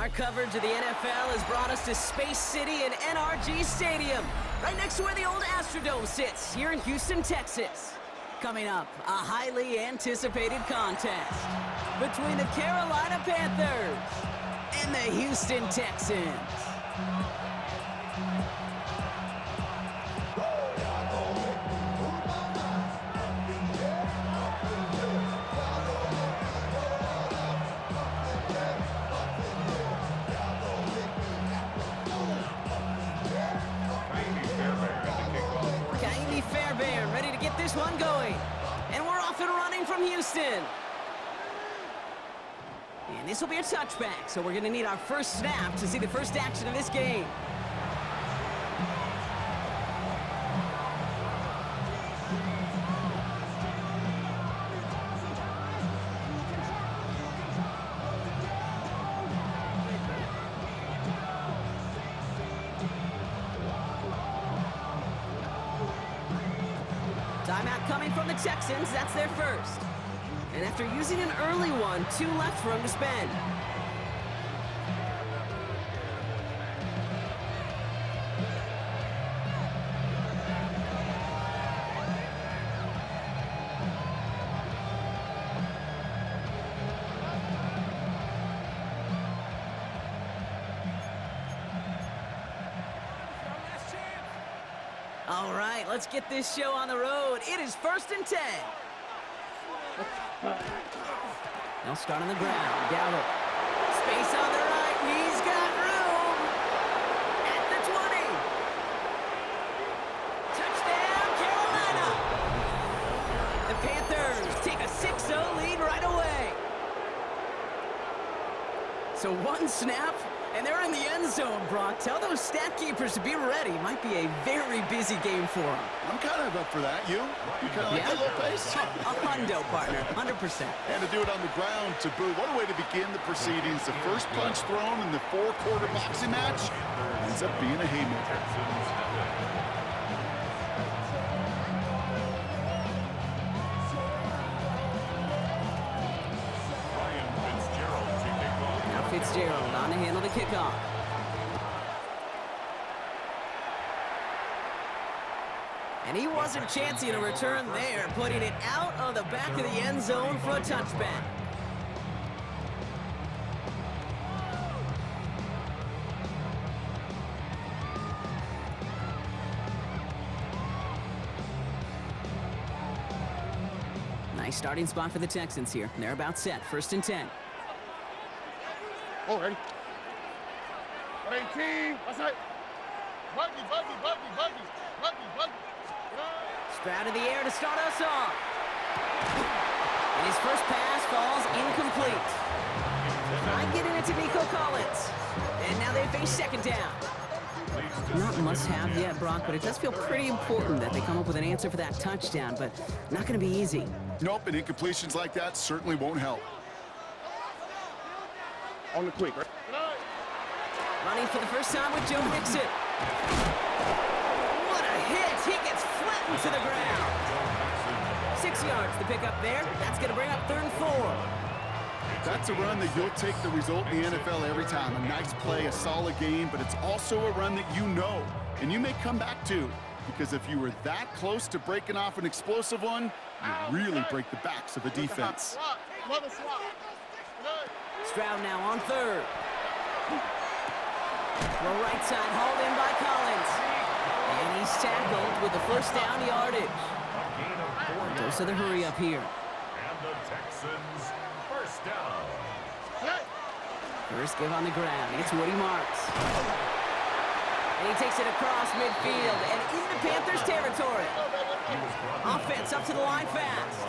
Our coverage of the NFL has brought us to Space City and NRG Stadium, right next to where the old Astrodome sits, here in Houston, Texas. Coming up, a highly anticipated contest between the Carolina Panthers and the Houston Texans. Ready to get this one going. And we're off and running from Houston. And this will be a touchback, so we're going to need our first snap to see the first action of this game. Timeout coming from the Texans. That's their first. And after using an early one, 2 left for him to spend. All right, let's get this show on the road. It is 1st and 10. They'll start on the ground. Gallup. Space on the right. He's got room. At the 20. Touchdown, Carolina. The Panthers take a 6-0 lead right away. So one snap, and they're in the end zone, Brock. Tell those stat keepers to be ready. Might be a very busy game for them. I'm kind of up for that. You kind of like that little pace? A hundo, partner. 100%. And to do it on the ground to boot. What a way to begin the proceedings. The first punch thrown in the 4-quarter boxing match ends up being a haymaker. Fitzgerald on to handle the kickoff. And he wasn't chancing a return there, putting it out of the back of the end zone for a touchback. Nice starting spot for the Texans here. They're about set. 1st and 10. Oh, ready? 18. What's that? Buggy. Stroud in the air to start us off. And his first pass falls incomplete. I'm getting it to Nico Collins. And now they face 2nd down. Not must-have yet, Brock, but it does feel pretty important that they come up with an answer for that touchdown, but not going to be easy. Nope, and incompletions like that certainly won't help. On the quick, right? Running for the first time with Joe Mixon. What a hit! He gets flattened to the ground. 6 yards to pick up there. That's going to bring up 3rd and 4. That's a run that you'll take the result in the NFL every time. A nice play, a solid game, but it's also a run that you know, and you may come back to, because if you were that close to breaking off an explosive one, you really break the backs of a defense. Stroud now on 3rd. Throw right side, hauled in by Collins. And he's tackled with the first down yardage. Dose of the hurry up here. And the Texans, first down. First give on the ground. It's Woody Marks. And he takes it across midfield and into Panthers territory. Offense up to the line fast.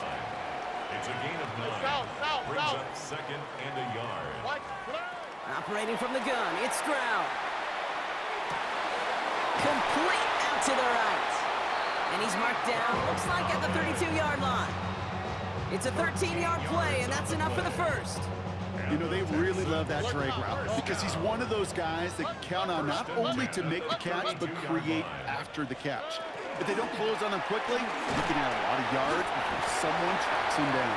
It's a gain of 9. Brings up 2nd and a yard. Operating from the gun, it's Stroud. Complete out to the right. And he's marked down, looks like at the 32-yard line. It's a 13-yard play, and that's enough for the first. You know, they really love that drag route because he's one of those guys that can count on not only to make the catch, but create after the catch. If they don't close on him quickly, he can add a lot of yards before someone tracks him down.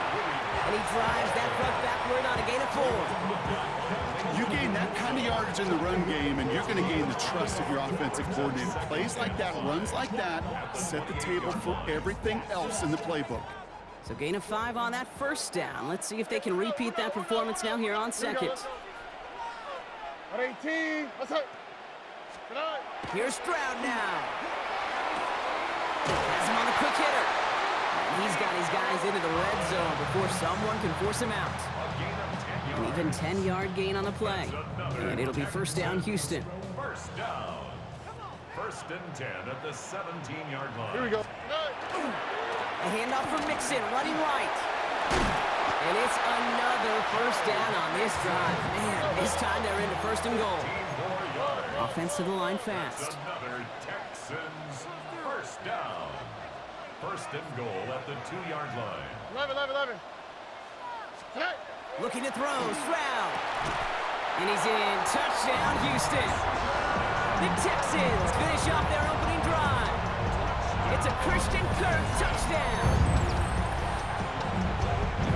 And he drives that front backward on a gain of 4. You gain that kind ton of yardage in the run game, and you're going to gain the trust of your offensive coordinator. Plays like that, runs like that, set the table for everything else in the playbook. So gain of 5 on that first down. Let's see if they can repeat that performance now here on second. 18. Let's go. Here's Stroud now. Has him on the quick hitter. And he's got his guys into the red zone before someone can force him out. An even 10-yard gain on the play. And it'll be first down, Houston. First down. First and 10 at the 17-yard line. Here we go. A handoff from Mixon, running right. And it's another first down on this drive. Man, this time they're into first and goal. Offense to the line fast. Another Texans first down. First and goal at the 2-yard line. 11. Looking to throw, Stroud. And he's in. Touchdown, Houston. The Texans finish off their opening drive. It's a Christian Kirk touchdown.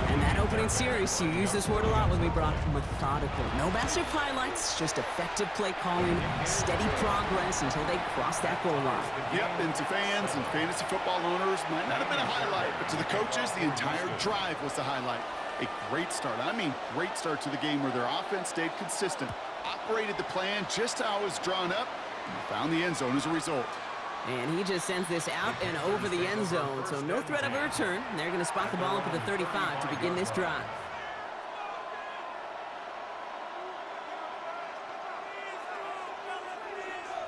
And that opening series, you use this word a lot with me, Brock, methodical. No massive highlights, just effective play calling, steady progress until they cross that goal line. Yep, and to fans and fantasy football owners, might not have been a highlight, but to the coaches, the entire drive was the highlight. A great start, I mean great start to the game where their offense stayed consistent, operated the plan just how it was drawn up, and found the end zone as a result. And he just sends this out and over the end zone, so no threat of a return. They're going to spot the ball up at the 35 to begin this drive.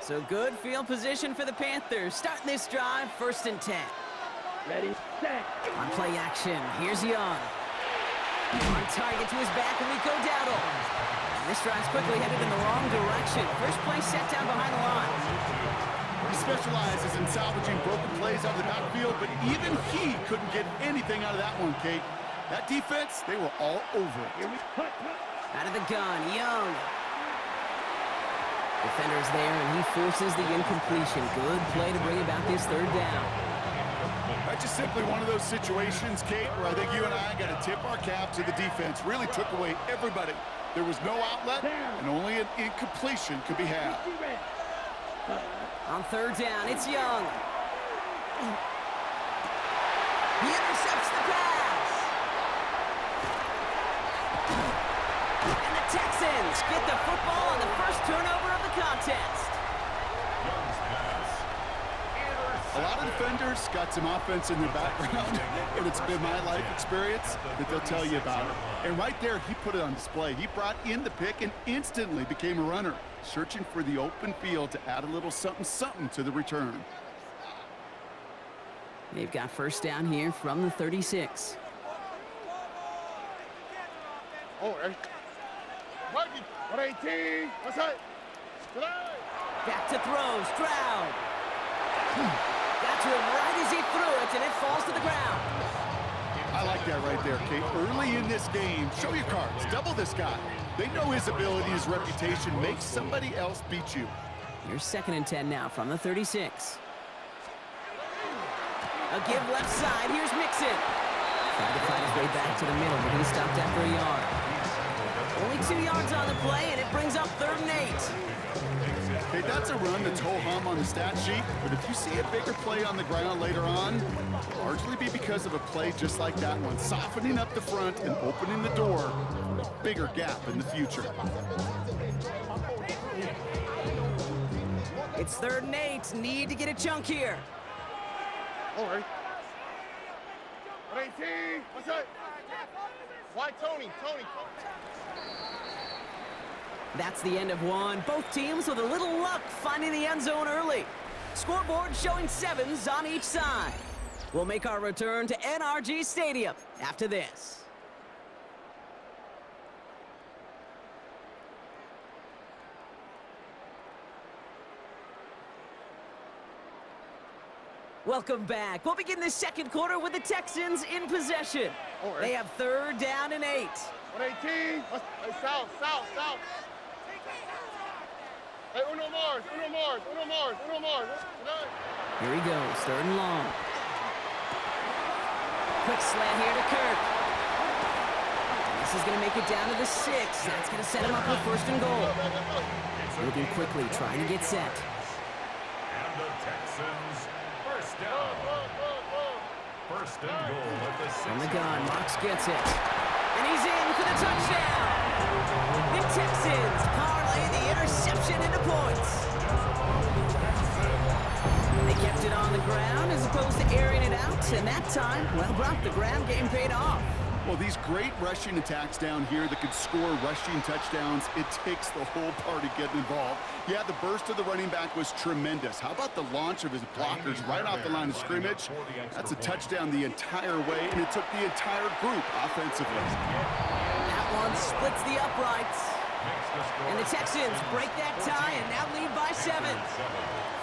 So good field position for the Panthers. Starting this drive, first and 10. Ready, set. On play action, here's Young. On target to his back, Rico Dowdle. This drive's quickly headed in the wrong direction. First play set down behind the line. He specializes in salvaging broken plays out of the backfield, but even he couldn't get anything out of that one, Kate. That defense, they were all over it. Out of the gun, Young. Defender's there, and he forces the incompletion. Good play to bring about this third down. That's just simply one of those situations, Kate, where I think you and I got to tip our cap to the defense. Really took away everybody. There was no outlet, and only an incompletion could be had. On third down, it's Young. He intercepts the pass. And the Texans get the football on the first turnover of the contest. A lot of defenders got some offense in their background, and it's been my life experience that they'll tell you about it. And right there, he put it on display. He brought in the pick and instantly became a runner, searching for the open field to add a little something to the return. They've got first down here from the 36. Oh, 118. Let's go. Back to throw, Stroud. Got to him right as he threw it, and it falls to the ground. I like that right there, Kate. Early in this game, show your cards. Double this guy. They know his ability, his reputation. Make somebody else beat you. Here's second and 10 now from the 36. A give left side. Here's Mixon. Tried to find his way back to the middle, but he stopped after a yard. Only 2 yards on the play, and it brings up 3rd and 8. Okay, that's a run that's ho-hum on the stat sheet, but if you see a bigger play on the ground later on, it'll largely be because of a play just like that one, softening up the front and opening the door for a bigger gap in the future. It's 3rd and 8. Need to get a chunk here. All right. 118. Let's go. Why Tony? That's the end of one. Both teams with a little luck finding the end zone early. Scoreboard showing 7s on each side. We'll make our return to NRG Stadium after this. Welcome back. We'll begin the second quarter with the Texans in possession. They have 3rd down and 8. 118. Hey, south. Hey, uno Mars. Here he goes, 3rd and long. Quick slant here to Kirk. This is going to make it down to the 6. That's going to set him up with first and goal. Moving quickly, trying to get set. And the Texans first down. First and goal at the 6. From the gun, Marks gets it. And he's in for the touchdown. The Texans parlay the interception into points. They kept it on the ground as opposed to airing it out. And that time, well, Brock, the ground game paid off. Well, these great rushing attacks down here that could score rushing touchdowns, it takes the whole party getting involved. Yeah, the burst of the running back was tremendous. How about the launch of his blockers right off the line of scrimmage? That's a touchdown the entire way, and it took the entire group offensively. That one splits the uprights. And the Texans break that tie and now lead by 7.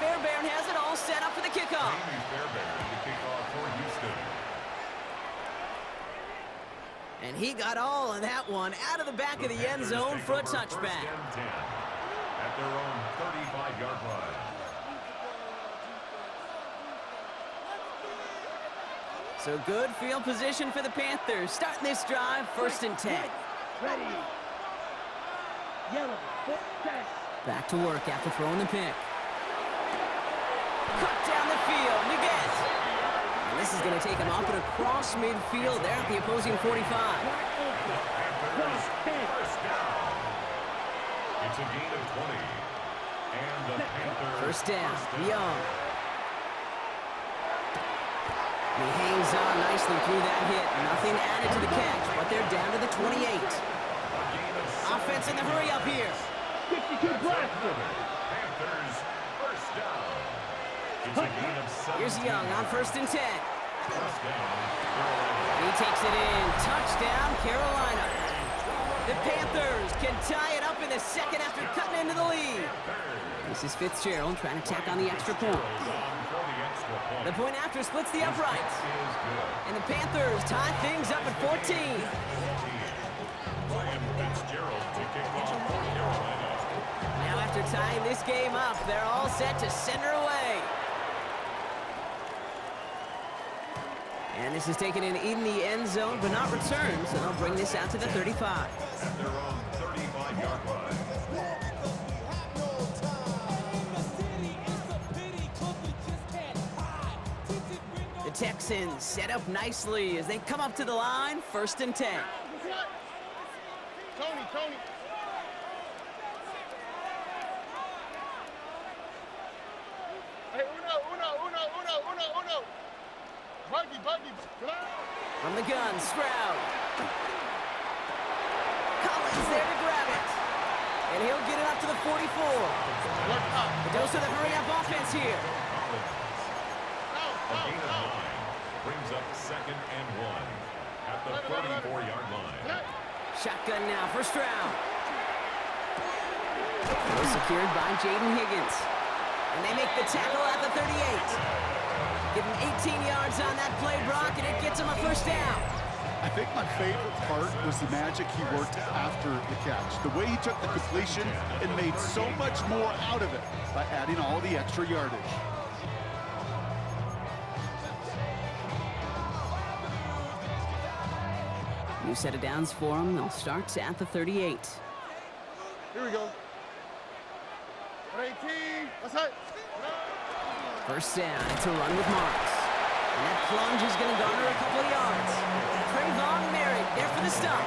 Fairbairn has it all set up for the kickoff. And he got all of that one out of the back of the end zone for a touchback. At their own 35-yard line. So good field position for the Panthers. Starting this drive, 1st and 10. Ready. Yellow. Set. Back to work after throwing the pick. Cut down the field. Leggett. And this is going to take him up and across midfield there at the opposing 45. First down. It's a gain of 20. And the Panthers. First down. Young. He hangs on nicely through that hit. Nothing added to the catch, but they're down to the 28. Offense in the hurry up here. 52 blaster. Panthers first down. It's a gain of 7. Here's Young on 1st and 10. First down. He takes it in. Touchdown, Carolina. The Panthers can tie it up in the second after cutting into the lead. This is Fitzgerald trying to tack on the extra point. The point after splits the uprights. And the Panthers tie things up at 14. Now after tying this game up, they're all set to send her away. And this is taken in the end zone, but not returned, so they'll bring this out to the 35. At their own 35-yard line. The Texans set up nicely as they come up to the line, 1st and 10. Tony. Hey, uno. Buggy. From the gun, Stroud. Collins there to grab it. And he'll get it up to the 44. The dose of the hurry-up offense here. A gain of 9 brings up 2nd and 1 at the 34-yard line. Shotgun now for Stroud. They're secured by Jaden Higgins. And they make the tackle at the 38. Give him 18 yards on that play, Brock, and it gets him a first down. I think my favorite part was the magic he worked after the catch. The way he took the completion and made so much more out of it by adding all the extra yardage. New set of downs for him. They'll start at the 38. Here we go. 18. What's that? First down. It's a run with Marks. And that plunge is going to garner a couple of yards. Trayvon Merritt there for the stop.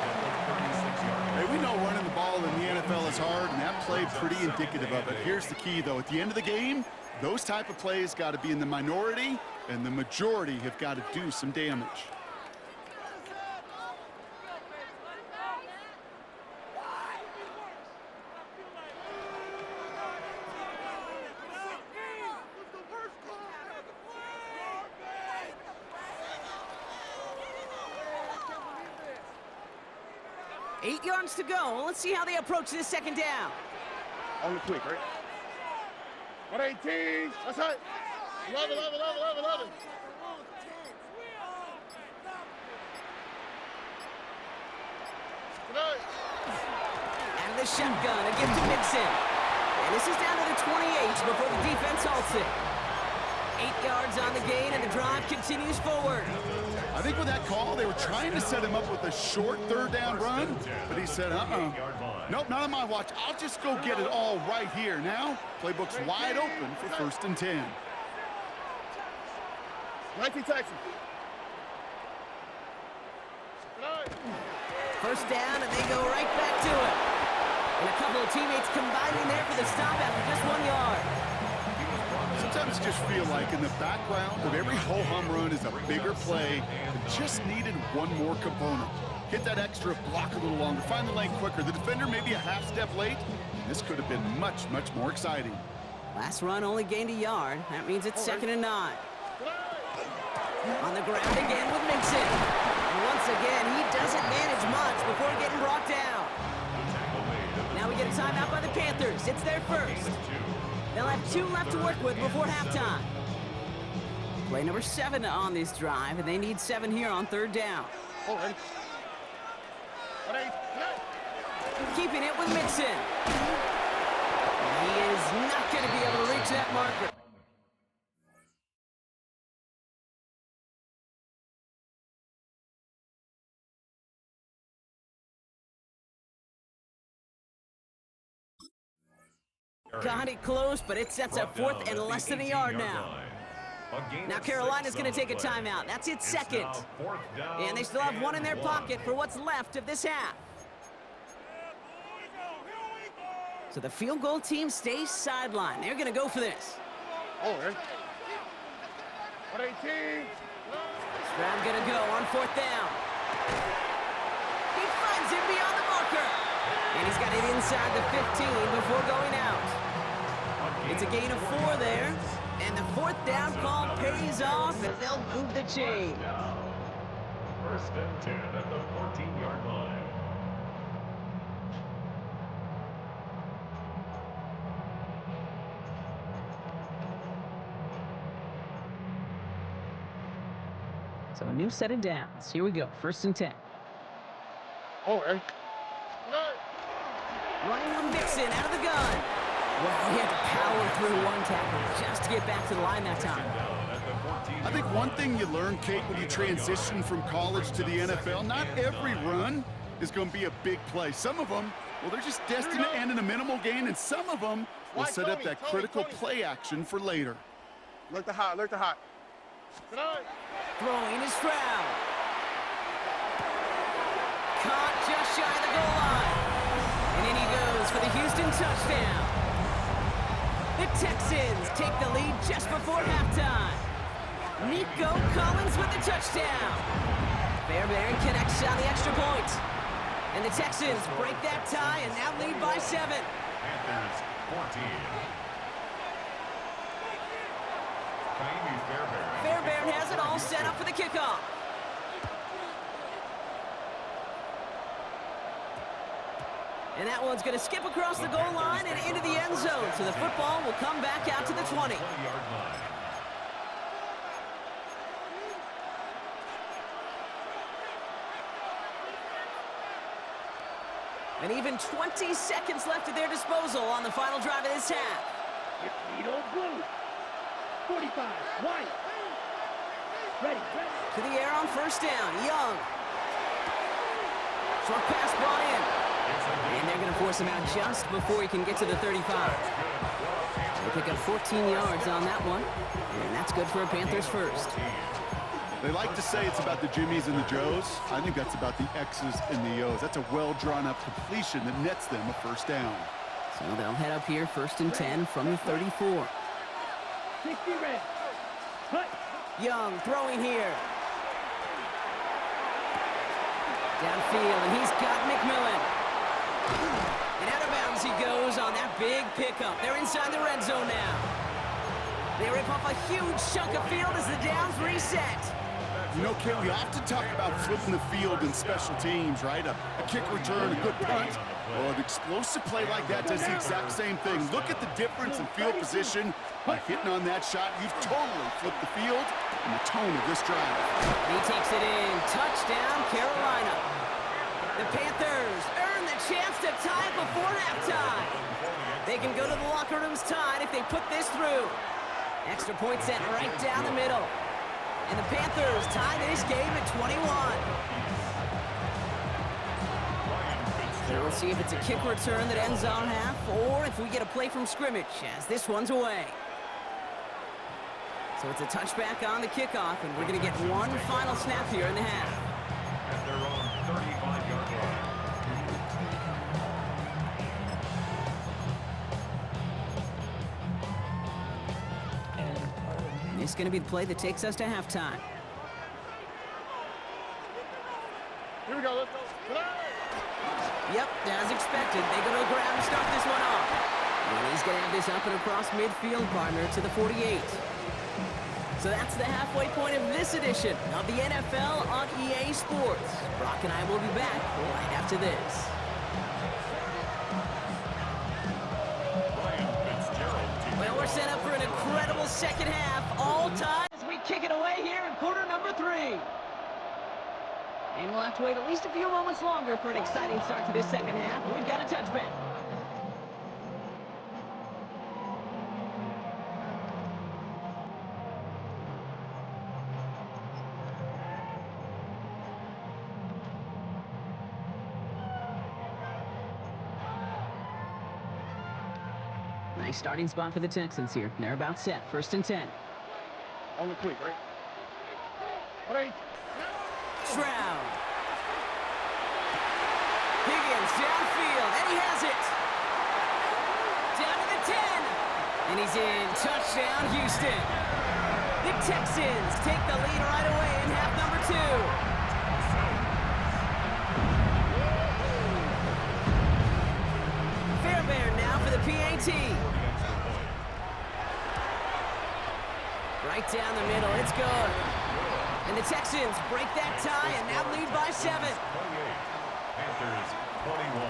Hey, we know running the ball in the NFL is hard, and that play pretty indicative of it. Here's the key, though. At the end of the game, those type of plays got to be in the minority, and the majority have got to do some damage. Eight yards to go. Let's see how they approach this second down. On the quick, right? 118. What's that? 11. Out of the shotgun, a gift to Mixon. And this is down to the 28 before the defense halts it. 8 yards on the gain, and the drive continues forward. I think with that call, they were trying to set him up with a short third down run, but he said, nope, not on my watch. I'll just go get it all right here. Now, playbook's wide open for 1st and 10. 19 Texans. 1st down, and they go right back to it. And a couple of teammates combining there for the stop after just 1 yard. Sometimes you just feel like in the background of every ho-hum run is a bigger play that just needed one more component. Hit that extra block a little longer, find the lane quicker. The defender maybe a half step late. This could have been much, much more exciting. Last run only gained a yard. That means it's 2nd and 9. On the ground again with Mixon. And once again, he doesn't manage much before getting brought down. Now we get a timeout by the Panthers. It's their first. They'll have 2 left to work with before halftime. Play number 7 on this drive, and they need 7 here on 3rd down. Keeping it with Mixon. And he is not going to be able to reach that marker. Got it close, but it sets up 4th and less than a yard now. Now Carolina's going to take a timeout. That's its 2nd. And they still have 1 in their pocket for what's left of this half. So the field goal team stays sidelined. They're going to go for this. Stroud Stroud going to go on 4th down. He finds him beyond the marker. And he's got it inside the 15 before going out. It's a gain of 4 there. And the 4th down call pays off as they'll move the chain. 1st and 10 at the 14-yard line. So a new set of downs. Here we go. 1st and 10. Running with Mixon out of the gun. Well, he had to power through 1 tackle just to get back to the line that time. I think one thing you learn, Kate, when you transition from college to the NFL, not every run is going to be a big play. Some of them, well, they're just destined to end in a minimal gain, and some of them will set up that critical play action for later. Look the hot. Throwing is Stroud. Caught just shy of the goal line. And in he goes for the Houston touchdown. The Texans take the lead just before halftime. Nico Collins with the touchdown. Fairbairn connects on the extra point. And the Texans break that tie and now lead by 7. Panthers 14. Fairbairn has it all set up for the kickoff. And that one's going to skip across the goal line and into the end zone. So the football will come back out to the 20. And even 20 seconds left at their disposal on the final drive of this half. Blue. 45, white. Ready. To the air on 1st down, Young. Short pass brought in. And they're going to force him out just before he can get to the 35. They pick up 14 yards on that one. And that's good for a Panthers first. They like to say it's about the Jimmies and the Joes. I think that's about the X's and the O's. That's a well-drawn-up completion that nets them a 1st down. So they'll head up here 1st and 10 from the 34. 60 red. Cut. Young throwing here. Downfield, and he's got McMillan. And out of bounds he goes on that big pickup. They're inside the red zone now. They rip off a huge chunk of field as the downs reset. You know, Kate, we often talk about flipping the field in special teams, right? A kick return, a good punt. Well, an explosive play like that does the exact same thing. Look at the difference in field position. By hitting on that shot, you've totally flipped the field and the tone of this drive. He takes it in. Touchdown, Carolina. The Panthers earn the chance to tie before halftime. They can go to the locker rooms tied if they put this through. Extra point sent right down the middle. And the Panthers tie this game at 21. So we'll see if it's a kick return that ends on half, or if we get a play from scrimmage, as this one's away. So it's a touchback on the kickoff, and we're going to get one final snap here in the half. At their own 35-yard line. This is going to be the play that takes us to halftime. Here we go. Let's go. Yep, as expected, they go to the ground to start this one off. And he's going to have this up and across midfield, partner, to the 48. So that's the halfway point of this edition of the NFL on EA Sports. Brock and I will be back right after this. Well, we're set up for an incredible second half. All time as we kick it away here in quarter number 3. And we'll have to wait at least a few moments longer for an exciting start to this second half. We've got a touchback. Nice starting spot for the Texans here. They're about set. 1st and 10. Only quick, right? All right. Stroud. Higgins downfield, and he has it. Down to the 10. And he's in. Touchdown, Houston. The Texans take the lead right away in half number 2. Fairbairn now for the PAT. Right down the middle, it's good. And the Texans break that tie and now lead by 7. 28. Panthers 21.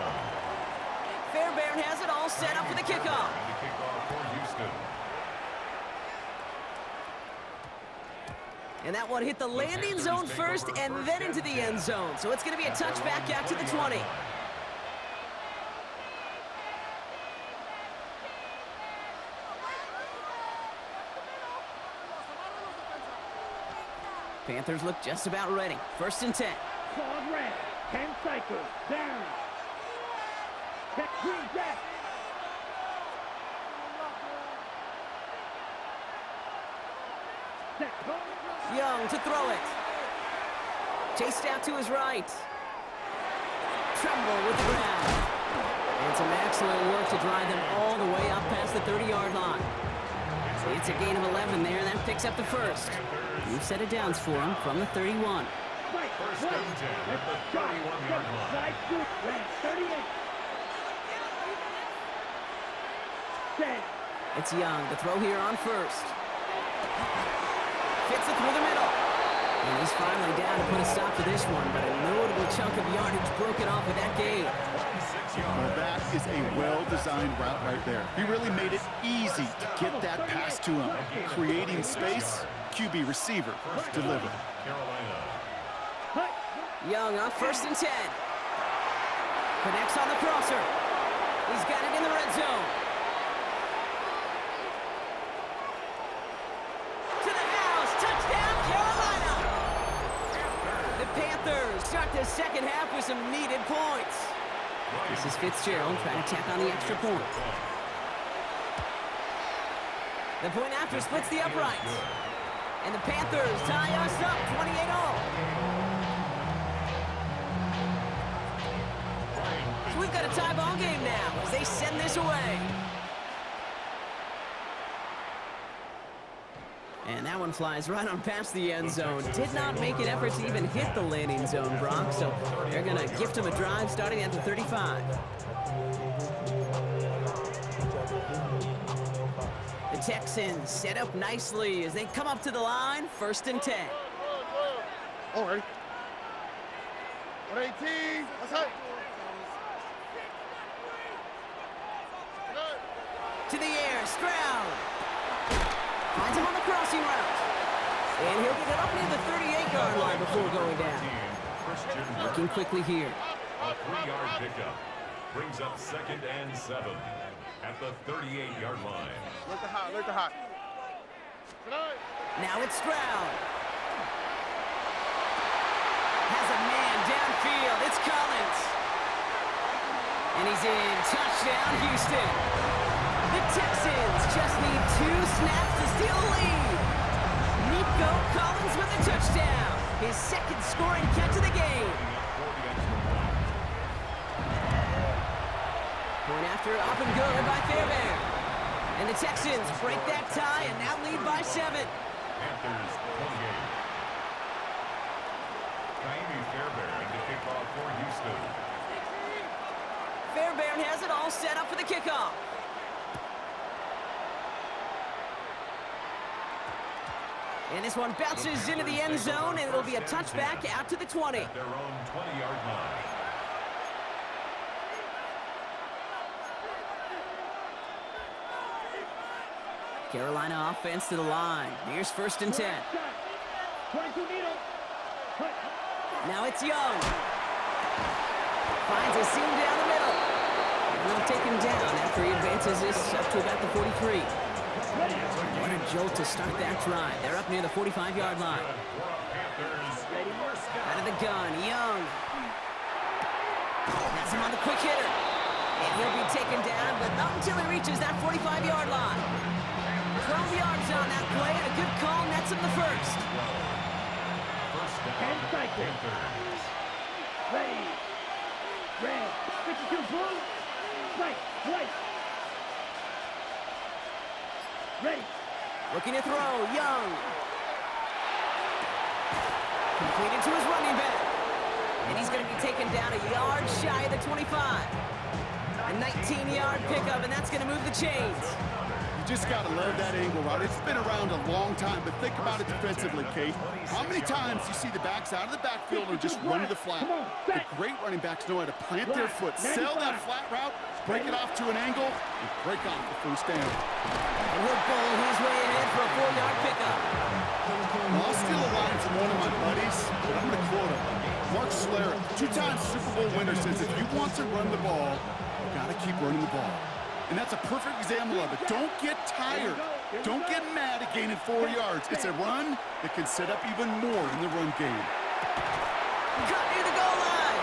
Fairbairn has it all set up for the kickoff. And the kickoff for Houston. And that one hit the landing zone first and then into the end zone. So it's going to be a touchback out to the 20. Panthers look just about ready. 1st and 10. Claude red. 10 cycles. Down. Check green jack. Set. Go. Young to throw it. Chased out to his right. Tremble with the ground. And some excellent work to drive them all the way up past the 30-yard line. It's a gain of 11 there, and that picks up the first. New set of downs for him from the 31. Right. 1st and 10 at the 31-yard line. Side shoot. Red. 38. Set. It's Young to throw here on 1st. Fits it through the middle. And he's finally down to put a stop to this one, but a notable chunk of yardage broken off with that gain. 6 Well, yards. that is a well-designed route right there. He really made it easy to get that pass to him. Creating space, QB receiver delivered. Carolina. Hut. Young on 1st and 10. Connects on the crosser. He's got it in the red zone. To the house. Touchdown, Carolina. The Panthers start the second half with some needed points. This is Fitzgerald trying to tack on the extra point. The point after splits the uprights. And the Panthers tie us up 28-all. So we've got a tie ball game now as they send this away. And that one flies right on past the end zone. Did not make an effort to even hit the landing zone, Brock. So they're going to gift him a drive starting at the 35. The Texans set up nicely as they come up to the line. 1st and 10. All right. 118. That's it. To the air, Stroud. Finds him on the crossing route. And he'll get it up near the 38-yard line before going down. Looking quickly here. A 3-yard pickup brings up 2nd and 7 at the 38-yard line. Look the hot. Look the hot. Tonight. Now it's Stroud. Has a man downfield. It's Collins. And he's in. Touchdown, Houston. The Texans just need 2 snaps to steal a lead. Nico Collins with a touchdown. His second scoring catch of the game. Point after up and good by Fairbairn. And the Texans break that tie and now lead by 7. Panthers 28. Kaimi Fairbairn to kick off for Houston. Fairbairn has it all set up for the kickoff. And this one bounces into the end zone, and it'll be a touchback out to the 20. At their own 20-yard line. Carolina offense to the line. Here's 1st and 10. 22 needle. Now it's Young. Finds a seam down the middle. And they'll take him down after he advances this up to about the 43. What a jolt to start that drive. They're up near the 45-yard line. Out of the gun, Young. Has him on the quick hitter. And he'll be taken down, but not until he reaches that 45-yard line. 12 yards on that play, and a good call nets him the first. First down. 10 seconds. Ready. Red. 52 blue. Right. White. Ready. Looking to throw, Young. Completed to his running back. And he's going to be taken down a yard shy of the 25. A 19-yard pickup, and that's going to move the chains. You just got to love that angle, right? It's been around a long time, but think about it defensively, Kate. How many times you see the backs out of the backfield and just run to the flat? The great running backs know how to plant their foot, sell that flat route, break it off to an angle, and break off the first down. And he'll bowl his way ahead for a 4-yard pickup. Well, I'll steal a line from one of my buddies, but I'm going to quote him. Mark Schlereth, 2-time Super Bowl winner, says if you want to run the ball, you got to keep running the ball. And that's a perfect example of it. Don't get tired. Don't get mad at gaining 4 yards. It's a run that can set up even more in the run game. Cut near the goal line.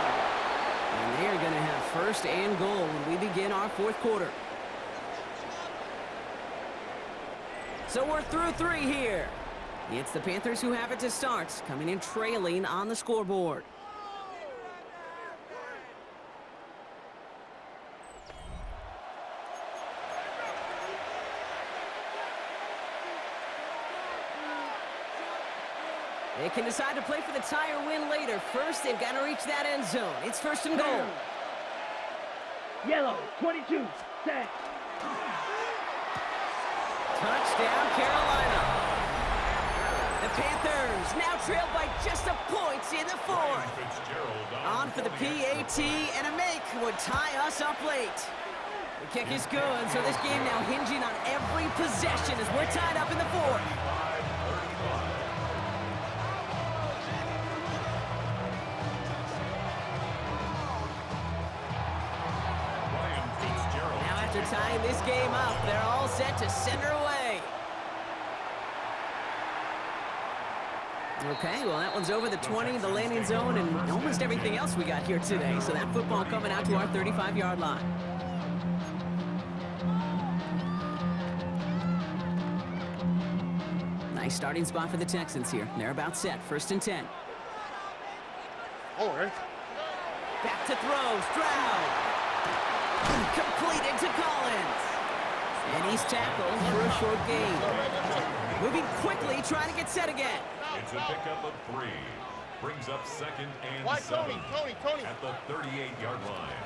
And they're going to have 1st and goal when we begin our 4th quarter. So we're through 3 here. It's the Panthers who have it to start, coming in trailing on the scoreboard. They can decide to play for the tie or win later. First, they've got to reach that end zone. It's 1st and goal. Yellow. 22. Set. Touchdown, Carolina. The Panthers now trail by just a point in the 4th. On for the PAT, and a make would tie us up late. The kick is good, so this game now hinging on every possession as we're tied up in the 4th. After tying this game up, they're all set to center away. Okay, well, that one's over the 20, the landing zone, and almost everything else we got here today. So that football coming out to our 35-yard line. Nice starting spot for the Texans here. They're about set. 1st and 10. All right. Back to throw. Stroud. Completed to Collins. And he's tackled for a short gain. Moving quickly, trying to get set again. It's a pickup of 3. Brings up 2nd and Why, 7. Tony. At the 38-yard line.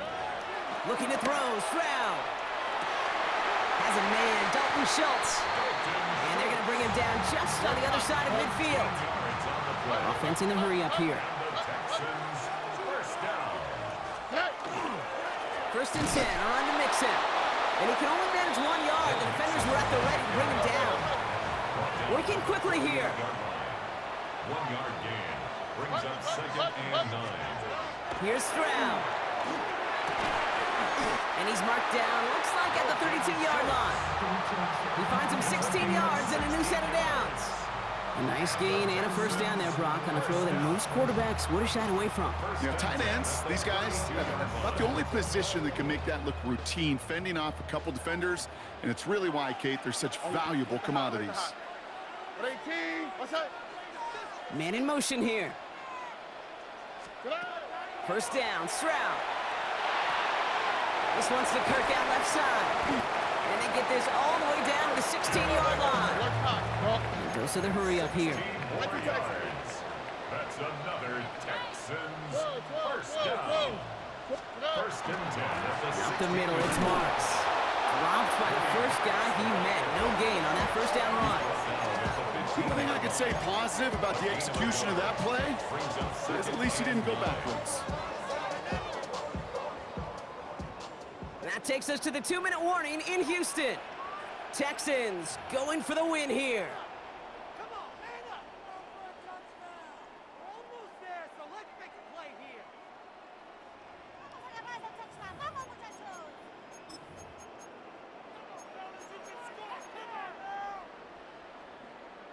Looking to throw. Stroud. Has a man, Dalton Schultz. And they're going to bring him down just on the other side of midfield. Offense in the hurry up here. The Texans, 1st down. 1st and 10, on to Mixon. And he can only manage 1 yard. The defenders were at the ready to bring him down. Working quickly here. 1-yard gain. Brings up 2nd and 9. Here's Stroud. And he's marked down, looks like at the 32-yard line. He finds him 16 yards and a new set of downs. A nice gain and a first down there, Brock, on a throw that most quarterbacks would have shied away from. You know, tight ends, these guys, about the only position that can make that look routine, fending off a couple defenders, and it's really why, Kate, they're such valuable commodities. Man in motion here. First down, Stroud. This one's to Kirk out left side. And they get this all the way down to the 16-yard line. And goes to the hurry up here. That's another Texans first down. First and 10 at the 16. Up the middle, it's Marks. Dropped by the first guy he met. No gain on that first down run. One thing I could say positive about the execution of that play is at least he didn't go backwards. That takes us to the 2-minute warning in Houston. Texans going for the win here. Come on, man up. Go for a touchdown. We're almost there, so let's make a play here. Put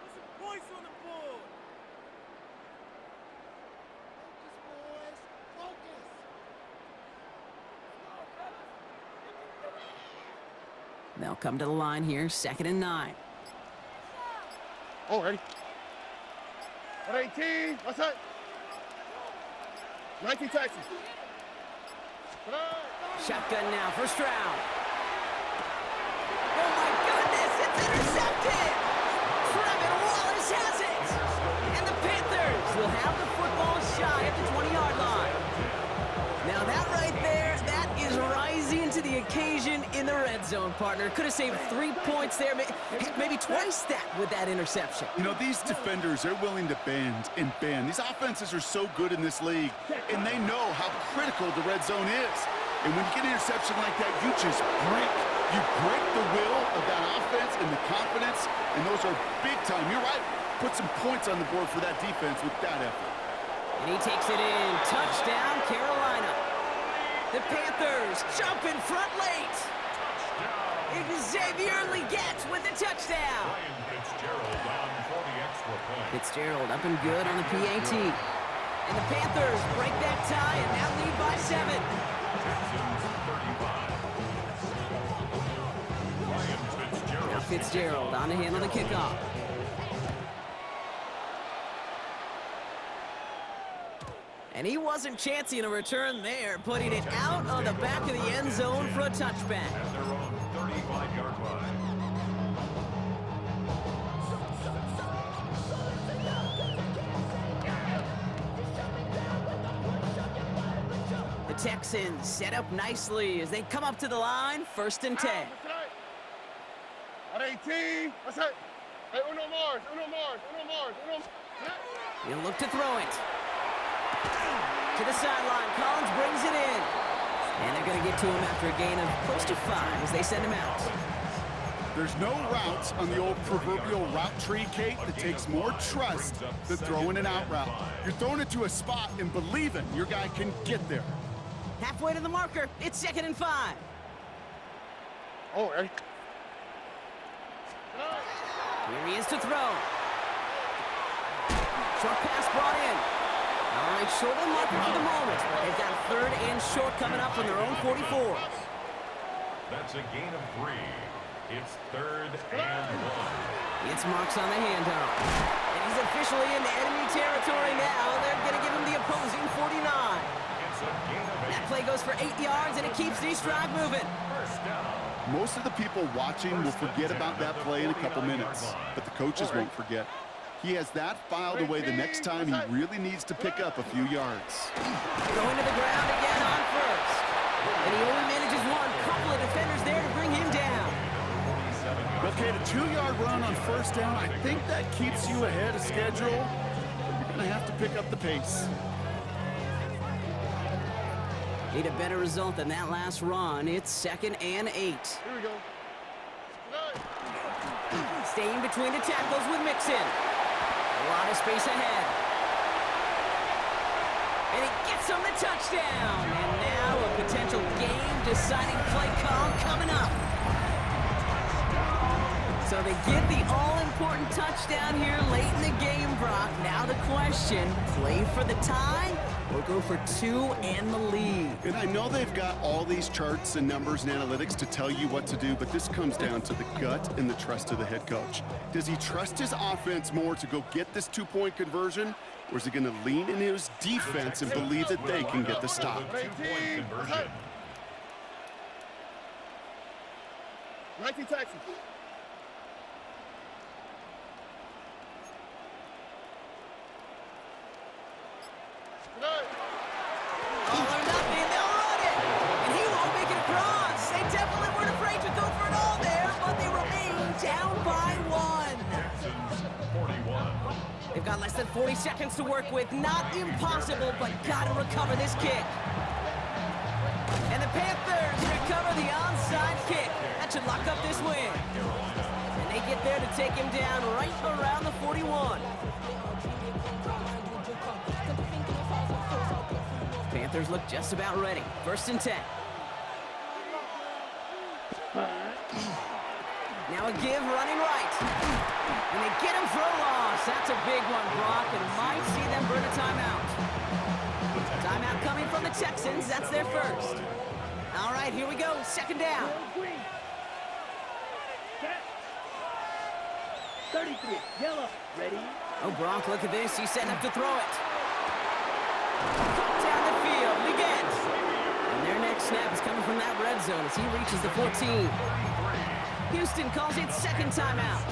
some points on the board. Focus, boys. Focus. They'll come to the line here, 2nd and 9. Oh, ready. 118. What's that? 19 Texans. Shotgun now for Stroud. Oh my goodness, it's intercepted! Trevor Wallace has it! And the Panthers will have the football shy at the 20-yard line. Now that right there, that is rising to the occasion in the red zone, partner. Could have saved 3 points there, maybe twice that with that interception. You know, these defenders, they're willing to bend and bend. These offenses are so good in this league, and they know how critical the red zone is. And when you get an interception like that, you just break. You break the will of that offense and the confidence, and those are big time. You're right. Put some points on the board for that defense with that effort. And he takes it in. Touchdown, Carolina. The Panthers jump in front late. Xavier Legette with the touchdown. Fitzgerald on for the extra point. Fitzgerald up and good on the PAT. And the Panthers break that tie and now lead by 7. Texans 35. Ryan Fitzgerald. Now Fitzgerald on to handle the kickoff. And he wasn't chancing a return there, putting it out on the back of the end zone for a touchback. At their own 35-yard line. The Texans set up nicely as they come up to the line, 1st and 10. 118. What's that? Hey, uno Mars. He'll look to throw it. To the sideline, Collins brings it in. And they're going to get to him after a gain of close to 5 as they send him out. There's no routes on the old proverbial route tree, Kate, that takes more trust than throwing an out route. You're throwing it to a spot and believing your guy can get there. Halfway to the marker, it's 2nd and 5. Oh, ready. Here he is to throw. Short pass brought in. All right, short of the marker for the moment. They've got 3rd and short coming up from their own 44. That's a gain of 3. It's 3rd and 1. It's Marks on the handoff. And he's officially in enemy territory now. They're going to give him the opposing 49. It's a gain of 8. That play goes for 8 yards, and it keeps these drive moving. First down. Most of the people watching will forget about that play in a couple minutes, but the coaches won't forget. He has that filed away the next time he really needs to pick up a few yards. Going to the ground again on 1st. And he only manages one. Couple of defenders there to bring him down. Okay, the 2-yard run on 1st down, I think that keeps you ahead of schedule. You're going to have to pick up the pace. Need a better result than that last run. It's 2nd and 8. Here we go. Staying between the tackles with Mixon. A lot of space ahead. And he gets him the touchdown. And now a potential game-deciding play call coming up. So they get the all-important touchdown here late in the game, Brock. Now the question, play for the tie or go for 2 and the lead? And I know they've got all these charts and numbers and analytics to tell you what to do, but this comes down to the gut and the trust of the head coach. Does he trust his offense more to go get this 2-point conversion, or is he going to lean in his defense and believe that they can get the stop? 2-point conversion. 19 Texans. All or nothing, they'll run it. And he won't make it across. They definitely weren't afraid to go for it all there, but they remain down by 1. Texans 41. They've got less than 40 seconds to work with. Not impossible, but gotta recover this kick. And the Panthers recover the onside kick. That should lock up this win. And they get there to take him down right around the 41. Panthers look just about ready. 1st and 10. Now a give running right. And they get him for a loss. That's a big one, Brock, and might see them burn a timeout. Timeout coming from the Texans. That's their first. All right, here we go. 2nd down. Set. 33. Yellow. Ready. Oh, Brock, look at this. He's setting up to throw it. Caught down the field again. And their next snap is coming from that red zone as he reaches the 14. Houston calls it 2nd timeout.